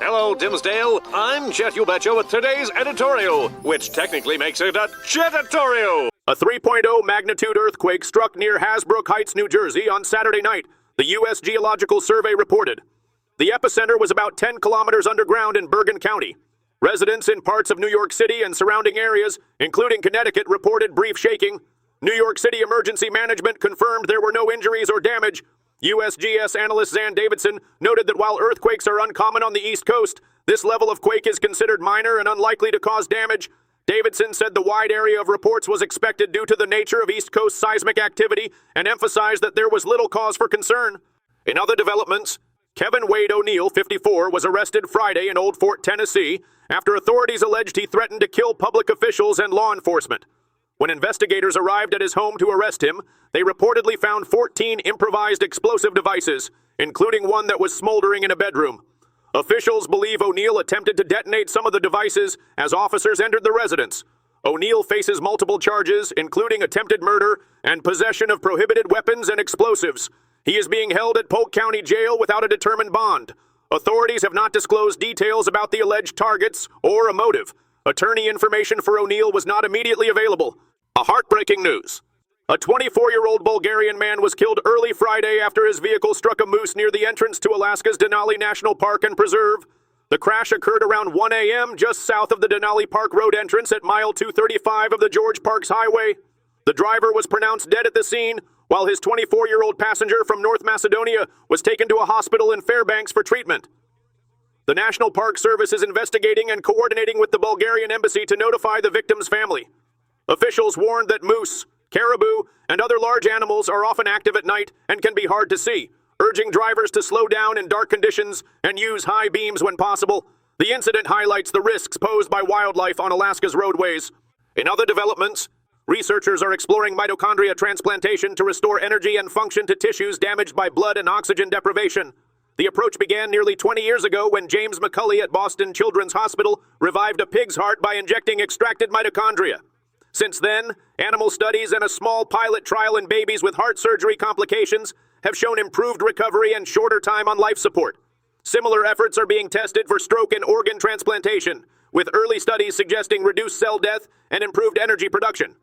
Hello, Dimsdale. I'm Jet You Betcha with today's editorial, which technically makes it a Jetatorial. A 3.0 magnitude earthquake struck near Hasbrook Heights, New Jersey on Saturday night, the U.S. Geological Survey reported. The epicenter was about 10 kilometers underground in Bergen County. Residents in parts of New York City and surrounding areas, including Connecticut, reported brief shaking. New York City Emergency Management confirmed there were no injuries or damage. USGS analyst Zan Davidson noted that while earthquakes are uncommon on the East Coast, this level of quake is considered minor and unlikely to cause damage. Davidson said the wide area of reports was expected due to the nature of East Coast seismic activity and emphasized that there was little cause for concern. In other developments, Kevin Wade O'Neill, 54, was arrested Friday in Old Fort, Tennessee, after authorities alleged he threatened to kill public officials and law enforcement. When investigators arrived at his home to arrest him, they reportedly found 14 improvised explosive devices, including one that was smoldering in a bedroom. Officials believe O'Neill attempted to detonate some of the devices as officers entered the residence. O'Neill faces multiple charges, including attempted murder and possession of prohibited weapons and explosives. He is being held at Polk County Jail without a determined bond. Authorities have not disclosed details about the alleged targets or a motive. Attorney information for O'Neill was not immediately available. A heartbreaking news. A 24-year-old Bulgarian man was killed early Friday after his vehicle struck a moose near the entrance to Alaska's Denali National Park and Preserve. The crash occurred around 1 a.m. just south of the Denali Park Road entrance at mile 235 of the George Parks Highway. The driver was pronounced dead at the scene, while his 24-year-old passenger from North Macedonia was taken to a hospital in Fairbanks for treatment. The National Park Service is investigating and coordinating with the Bulgarian embassy to notify the victim's family. Officials warned that moose, caribou, and other large animals are often active at night and can be hard to see, urging drivers to slow down in dark conditions and use high beams when possible. The incident highlights the risks posed by wildlife on Alaska's roadways. In other developments, researchers are exploring mitochondria transplantation to restore energy and function to tissues damaged by blood and oxygen deprivation. The approach began nearly 20 years ago when James McCulley at Boston Children's Hospital revived a pig's heart by injecting extracted mitochondria. Since then, animal studies and a small pilot trial in babies with heart surgery complications have shown improved recovery and shorter time on life support. Similar efforts are being tested for stroke and organ transplantation, with early studies suggesting reduced cell death and improved energy production.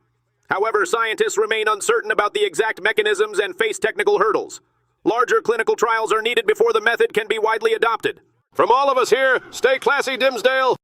However, scientists remain uncertain about the exact mechanisms and face technical hurdles. Larger clinical trials are needed before the method can be widely adopted. From all of us here, stay classy, Dimsdale.